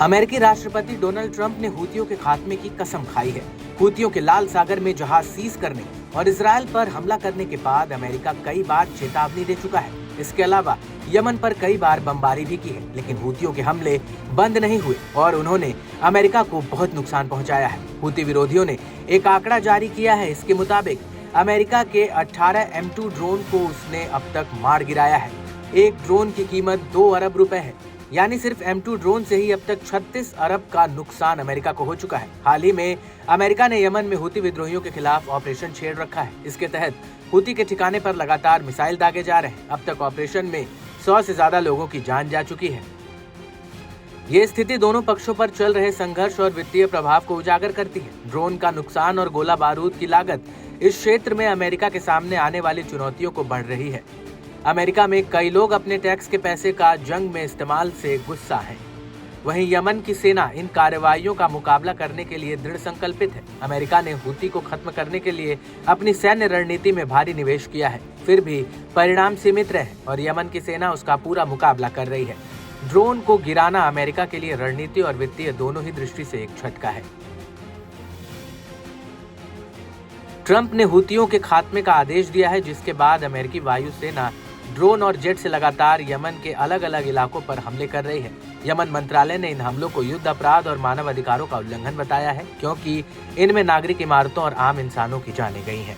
अमेरिकी राष्ट्रपति Donald Trump ने हूतियों के खात्मे की कसम खाई है। हूतियों के लाल सागर में जहाज सीज करने और इजरायल पर हमला करने के बाद अमेरिका कई बार चेतावनी दे चुका है। इसके अलावा यमन पर कई बार बमबारी भी की है, लेकिन हूतियों के हमले बंद नहीं हुए और उन्होंने अमेरिका को बहुत नुकसान पहुंचाया है। हूती विरोधियों ने एक आंकड़ा जारी किया है। इसके मुताबिक अमेरिका के 18 M2 ड्रोन को उसने अब तक मार गिराया है। एक ड्रोन की कीमत 2 अरब रुपए है, यानी सिर्फ M2 ड्रोन से ही अब तक 36 अरब का नुकसान अमेरिका को हो चुका है। हाल ही में अमेरिका ने यमन में हूती विद्रोहियों के खिलाफ ऑपरेशन छेड़ रखा है। इसके तहत हूती के ठिकाने पर लगातार मिसाइल दागे जा रहे हैं। अब तक ऑपरेशन में 100 से ज्यादा लोगों की जान जा चुकी है। ये स्थिति दोनों पक्षों पर चल रहे संघर्ष और वित्तीय प्रभाव को उजागर करती है। ड्रोन का नुकसान और गोला बारूद की लागत इस क्षेत्र में अमेरिका के सामने आने वाली चुनौतियों को बढ़ रही है। अमेरिका में कई लोग अपने टैक्स के पैसे का जंग में इस्तेमाल से गुस्सा हैं। वहीं यमन की सेना इन कार्रवाइयों का मुकाबला करने के लिए दृढ़ संकल्पित है। अमेरिका ने हूती को खत्म करने के लिए अपनी सैन्य रणनीति में भारी निवेश किया है, फिर भी परिणाम सीमित रहे और यमन की सेना उसका पूरा मुकाबला कर रही है। ड्रोन को गिराना अमेरिका के लिए रणनीति और वित्तीय दोनों ही दृष्टि से एक झटका है। ट्रंप ने हूतियों के खात्मे का आदेश दिया है, जिसके बाद अमेरिकी वायुसेना ड्रोन और जेट से लगातार यमन के अलग अलग इलाकों पर हमले कर रही है। यमन मंत्रालय ने इन हमलों को युद्ध अपराध और मानव अधिकारों का उल्लंघन बताया है, क्योंकि इनमें नागरिक इमारतों और आम इंसानों की जानें गई हैं।